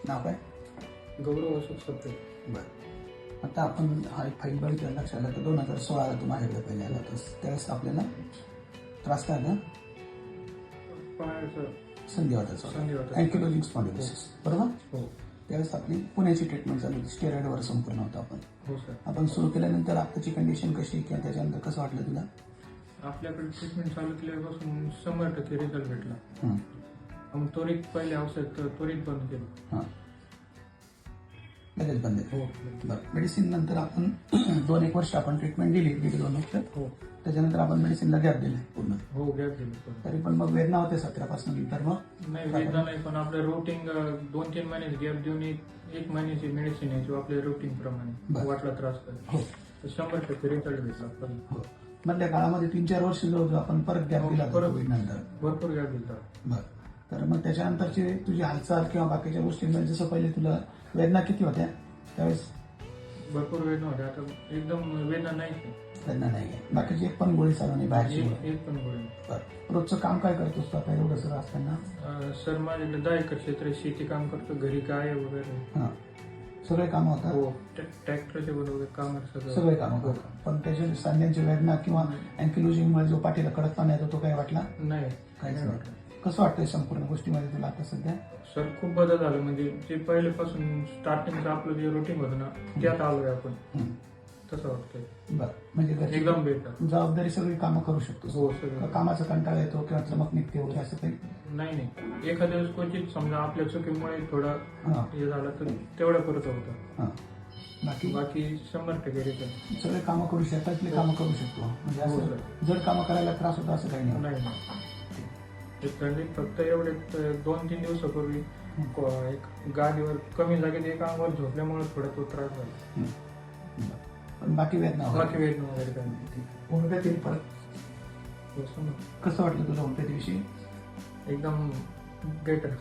नाव काय? गौरव अशोक सप्रे. बरं. आता आपण हा एक फाईल बघितलं लक्षात आलं तर 2016ला तू माझ्याकडे पहिले आला होतास. त्यावेळेस आपल्याला त्रास काय ना पायाचं संधिवाताचा संधिवाताचा. अँकिलोजिंग स्पॉन्डिलोसिस, बरोबर? हो त्यावेळेस आपली पुण्याची ट्रीटमेंट चालू होती. स्टेरॉइडवर संपूर्ण होतं आपण. हो सर. आपण सुरू केल्यानंतर आताची कंडिशन कशी किंवा त्याच्यानंतर कसं वाटलं तुला? आपल्याकडे ट्रीटमेंट चालू केल्यापासून 100% रिझल्ट भेटला. हं. मग त्वरित पहिले औषध त्वरित बंद केलं. हां, लगेच बंद आहे. हो बरं. मेडिसिन नंतर आपण 2-1 वर्ष आपण ट्रीटमेंट दिली, 1.5-2 वर्ष. हो त्याच्यानंतर आपण मेडिसिनला गॅप दिला पूर्ण. हो गॅप दिली. तरी पण मग वेदना होते 17पासून नंतर मग नाही वेदना नाही, पण आपलं रुटीन 2-3 महिन्याची गॅप देऊन एक महिन्याची मेडिसिन यायची आपल्या रुटीन प्रमाणे. बरं. वाटला त्रास हो तर 100% रिझल्ट भेटला. पण हो. मधल्या काळामध्ये 3-4 वर्ष जवळ आपण परत गॅप हो, दिला परत. कोविड नंतर. भरपूर गॅप दिला. बरं. तर मग त्याच्यानंतरची तुझी हालचाल किंवा बाकीच्या गोष्टींमध्ये जसं पहिले तुला वेदना किती होत्या त्यावेळेस? भरपूर वेदना होत्या. आता एकदम वेदना नाही. वेदना नाही आहे. बाकीची एक पण गोळी चालू नाही बाहेरची गोळी. एक पण गोळी. बरं. रोजचं काम काय करतोस तू आता एवढं सगळं असताना? सर माझ्याकडे 10 एकर क्षेत्र आहे. शेती काम करतो, घरी गाय वगैरे. हां, सगळे कामं होतात. हो ट्रॅक्टरचे वगैरे काम सगळे कामं करतो. पण त्याच्या सांध्यांची वेदना किंवा अँकिलोजिंगमुळे जो पाठीला कडकपणा येतो तो काय वाटला? नाही. काहीच नाही. कसं वाटतंय संपूर्ण गोष्टीमध्ये तुला आता सध्या? सर खूप बदल झाला. म्हणजे जे पहिल्यापासून स्टार्टिंगचं आपलं जे रुटीन होतं ना त्यात आलोय आपण. हं. तसं वाटतंय. बरं. म्हणजे घरची एकदम बेटर. जबाबदारी सगळी कामं करू शकतो. हो सगळं. कामाचा कंटाळा येतो किंवा चमक निघते वगैरे असं काही? नाही एखाद्या वेळेस क्वचित समजा आपल्या चुकीमुळे थोडं हां हे झालं तर तेवढं करत होतं. हां. बाकी 100% रिझल्ट. सगळे कामं करू शेतातली कामं करू शकतो. म्हणजे हो, असं जड कामं करायला त्रास होतो असं काही नाही. नाही ते थंडीत फक्त एवढे 2-3 दिवसापूर्वी एक गाडीवर कमी जागेत एक अंगावर झोपल्यामुळे थोडा तो त्रास झाला. हं. बरं. पण बाकी वेदना वगैरे? बाकी वेदना वगैरे काही नाही. होमिओपॅथी परत हो, समज. कसं वाटलं तुला होमिओपॅथी विषयी? एकदम बेटर.